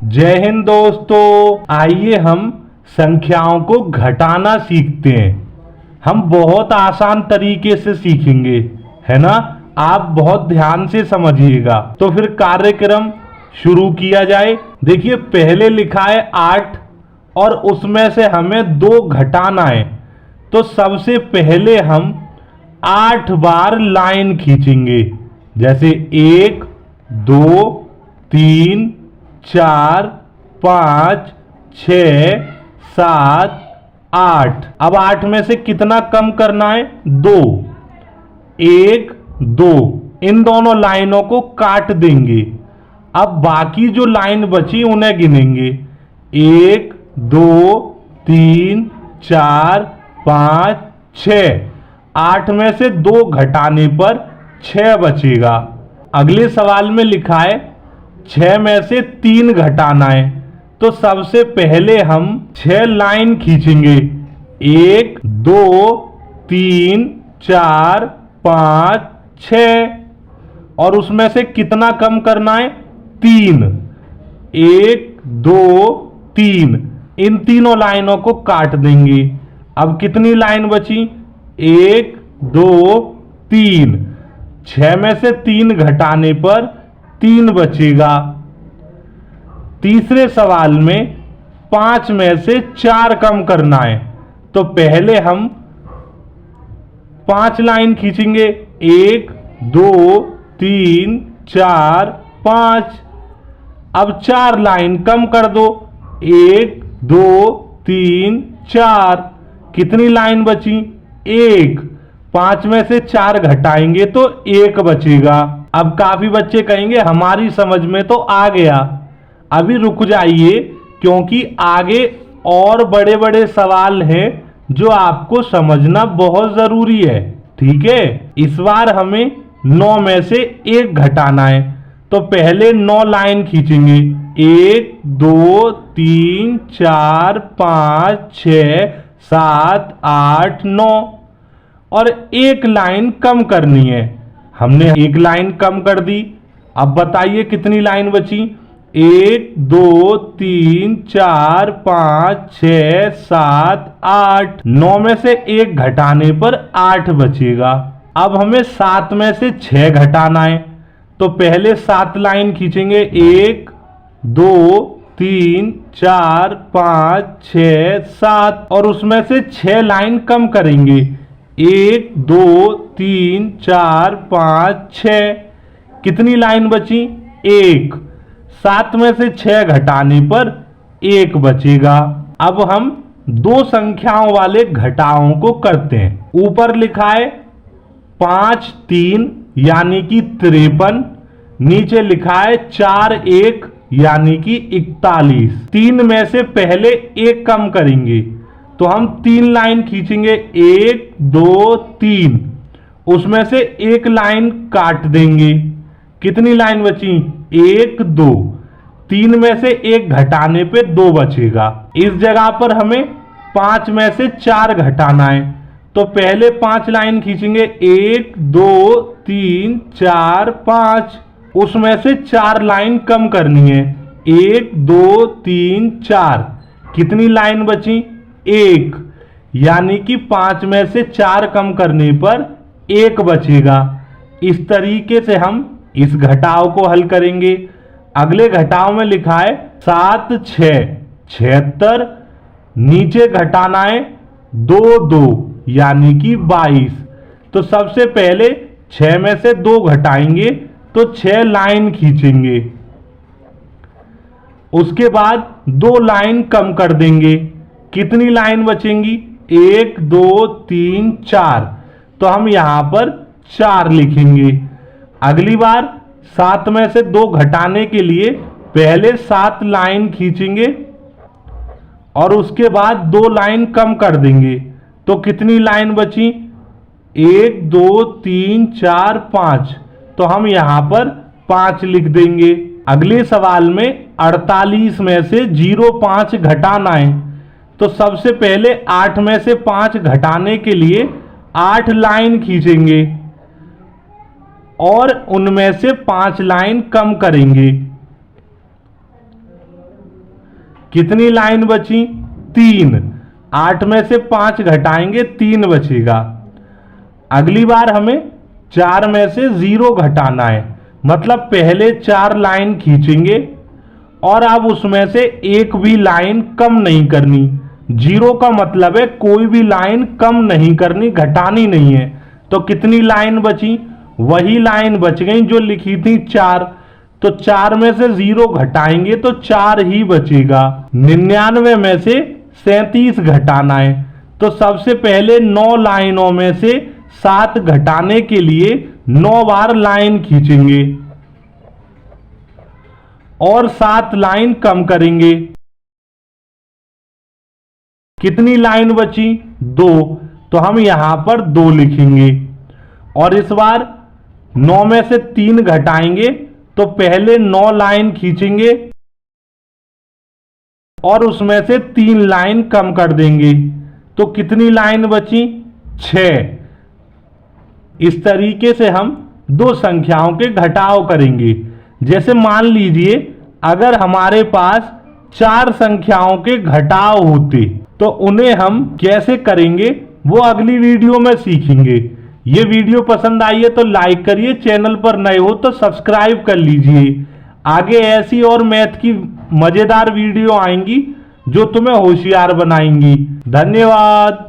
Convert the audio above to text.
जय हिंद दोस्तों। आइए हम संख्याओं को घटाना सीखते हैं। हम बहुत आसान तरीके से सीखेंगे, है ना। आप बहुत ध्यान से समझिएगा। तो फिर कार्यक्रम शुरू किया जाए। देखिए, पहले लिखा है 8 और उसमें से हमें 2 घटाना है। तो सबसे पहले हम 8 बार लाइन खींचेंगे, जैसे 1 2 3 4 5 6 7 8। अब 8 में से कितना कम करना है? 2। 1 2, इन दोनों लाइनों को काट देंगे। अब बाकी जो लाइन बची उन्हें गिनेंगे। 1 2 3 4 5 6। 8 में से 2 घटाने पर 6 बचेगा। अगले सवाल में लिखा है 6 में से 3 घटाना है। तो सबसे पहले हम 6 लाइन खींचेंगे। 1 2 3 4 5 6। और उसमें से कितना कम करना है? 3। 1 2 3, इन तीनों लाइनों को काट देंगे। अब कितनी लाइन बची? 1 2 3। 6 में से 3 घटाने पर 3 बचेगा। तीसरे सवाल में 5 में से 4 कम करना है। तो पहले हम 5 लाइन खींचेंगे। 1 2 3 4 5। अब 4 लाइन कम कर दो। 1 2 3 4। कितनी लाइन बची? 1। 5 में से 4 घटाएंगे तो 1 बचेगा। अब काफी बच्चे कहेंगे हमारी समझ में तो आ गया। अभी रुक जाइए, क्योंकि आगे और बड़े बड़े सवाल हैं जो आपको समझना बहुत जरूरी है। ठीक है, इस बार हमें 9 में से 1 घटाना है। तो पहले 9 लाइन खींचेंगे। 1 2 3 4 5 6 7 8 9। और 1 लाइन कम करनी है। हमने 1 लाइन कम कर दी। अब बताइए कितनी लाइन बची? 1 2 3 4 5 6 7 8। 9 में से 1 घटाने पर 8 बचेगा। अब हमें 7 में से 6 घटाना है। तो पहले 7 लाइन खींचेंगे। 1 2 3 4 5 6 7। और उसमें से 6 लाइन कम करेंगे। 1 2 3 4 5 6। कितनी लाइन बची? 1। 7 में से 6 घटाने पर 1 बचेगा। अब हम 2 संख्याओं वाले घटाओं को करते हैं। ऊपर लिखा है 5 3 यानी कि 53। नीचे लिखा है 4 1 यानी कि 41। 3 में से पहले 1 कम करेंगे। तो हम 3 लाइन खींचेंगे। 1 2 3। उसमें से 1 लाइन काट देंगे। कितनी लाइन बची? 1 2। 3 में से 1 घटाने पे 2 बचेगा। इस जगह पर हमें 5 में से 4 घटाना है। तो पहले 5 लाइन खींचेंगे। 1 2 3 4 5। उसमें से 4 लाइन कम करनी है। 1 2 3 4। कितनी लाइन बची? 1। यानी कि 5 में से 4 कम करने पर 1 बचेगा। इस तरीके से हम इस घटाव को हल करेंगे। अगले घटाव में लिखा है 7 6 76। नीचे घटाना है 2 2 यानी कि 22। तो सबसे पहले 6 में से 2 घटाएंगे तो 6 लाइन खींचेंगे। उसके बाद 2 लाइन कम कर देंगे। कितनी लाइन बचेंगी? 1 2 3 4। तो हम यहां पर 4 लिखेंगे। अगली बार 7 में से 2 घटाने के लिए पहले 7 लाइन खींचेंगे और उसके बाद 2 लाइन कम कर देंगे। तो कितनी लाइन बची? 1 2 3 4 5। तो हम यहां पर 5 लिख देंगे। अगले सवाल में 48 में से 0.5 घटाना है। तो सबसे पहले 8 में से 5 घटाने के लिए 8 लाइन खींचेंगे और उनमें से 5 लाइन कम करेंगे। कितनी लाइन बची? 3। 8 में से 5 घटाएंगे 3 बचेगा। अगली बार हमें 4 में से 0 घटाना है, मतलब पहले 4 लाइन खींचेंगे और अब उसमें से एक भी लाइन कम नहीं करनी। 0 का मतलब है कोई भी लाइन कम नहीं करनी, घटानी नहीं है। तो कितनी लाइन बची? वही लाइन बच गई जो लिखी थी 4। तो 4 में से 0 घटाएंगे तो 4 ही बचेगा। 99 में से 37 घटाना है, तो सबसे पहले 9 लाइनों में से 7 घटाने के लिए 9 बार लाइन खींचेंगे और 7 लाइन कम करेंगे। कितनी लाइन बची? 2। तो हम यहां पर 2 लिखेंगे और इस बार 9 में से 3 घटाएंगे तो पहले 9 लाइन खींचेंगे और उसमें से 3 लाइन कम कर देंगे। तो कितनी लाइन बची? 6। इस तरीके से हम दो संख्याओं के घटाव करेंगे। जैसे मान लीजिए अगर हमारे पास 4 संख्याओं के घटाव होते तो उन्हें हम कैसे करेंगे वो अगली वीडियो में सीखेंगे। ये वीडियो पसंद आई है तो लाइक करिए, चैनल पर नए हो तो सब्सक्राइब कर लीजिए। आगे ऐसी और मैथ की मजेदार वीडियो आएंगी जो तुम्हें होशियार बनाएंगी। धन्यवाद।